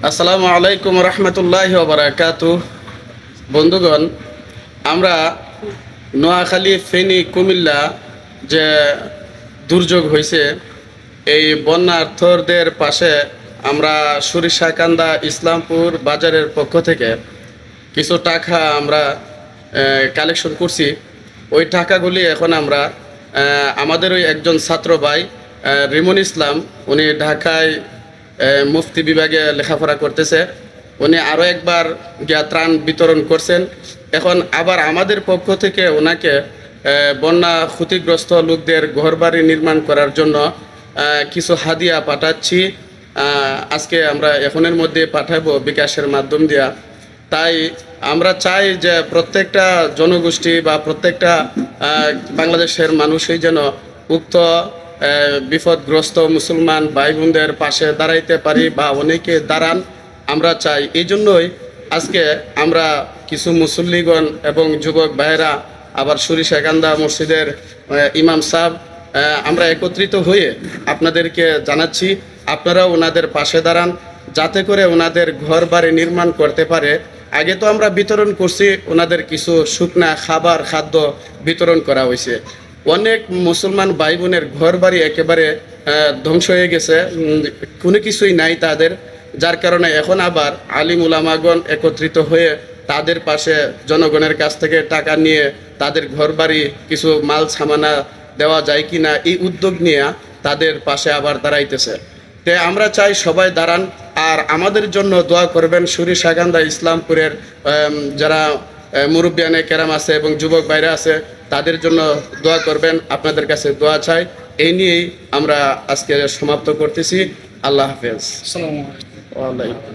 আসসালামু আলাইকুম রহমতুল্লাহি ওয়া বারাকাতুহু। বন্ধুগণ, আমরা নোয়াখালী, ফেনী, কুমিল্লা যে দুর্যোগ হয়েছে, এই বন্যার্থদের পাশে আমরা সরিষাকান্দা ইসলামপুর বাজারের পক্ষ থেকে কিছু টাকা আমরা কালেকশন করছি। ওই টাকাগুলি এখন আমরা আমাদের ওই একজন ছাত্র ভাই রিমন ইসলাম, উনি ঢাকায় মুফতি বিভাগে লেখাপড়া করতেছে। উনি আরও একবার গিয়া ত্রাণ বিতরণ করছেন। এখন আবার আমাদের পক্ষ থেকে ওনাকে বন্যা ক্ষতিগ্রস্ত লোকদের ঘরবাড়ি নির্মাণ করার জন্য কিছু হাদিয়া পাঠাচ্ছি। আজকে আমরা এখনের মধ্যে পাঠাবো বিকাশের মাধ্যম দিয়া। তাই আমরা চাই যে প্রত্যেকটা জনগোষ্ঠী বা প্রত্যেকটা বাংলাদেশের মানুষই যেন উক্ত বিপদগ্রস্ত মুসলমান ভাই বোনদের পাশে দাঁড়াইতে পারি বা অনেকে দাঁড়ান, আমরা চাই। এই জন্যই আজকে আমরা কিছু মুসল্লিগণ এবং যুবক ভাইয়েরা, আবার সরিষাকান্দা মসজিদের ইমাম সাহেব, আমরা একত্রিত হয়ে আপনাদেরকে জানাচ্ছি আপনারাও ওনাদের পাশে দাঁড়ান, যাতে করে ওনাদের ঘর বাড়ি নির্মাণ করতে পারে। আগে তো আমরা বিতরণ করছি, ওনাদের কিছু শুকনা খাবার খাদ্য বিতরণ করা হয়েছে। অনেক মুসলমান ভাই বোনের ঘর বাড়ি একেবারে ধ্বংস হয়ে গেছে, কোনো কিছুই নাই তাদের, যার কারণে এখন আবার আলিম উলামাগণ একত্রিত হয়ে তাদের পাশে জনগণের কাছ থেকে টাকা নিয়ে তাদের ঘর বাড়ি কিছু মাল সামানা দেওয়া যায় কি না, এই উদ্যোগ নিয়ে তাদের পাশে আবার দাঁড়াইতেছে। তে আমরা চাই সবাই দাঁড়ান, আর আমাদের জন্য দোয়া করবেন। সরিষাকান্দা ইসলামপুরের যারা মুরব্বিয়ানে কেরাম আছে এবং যুবক ভাইরা আছে, তাদের জন্য দোয়া করবেন। আপনাদের কাছে দোয়া চাই। এই নিয়েই আমরা আজকে সমাপ্ত করতেছি। আল্লাহ হাফেজ। আসসালামু আলাইকুম। ওয়ালাইকুম।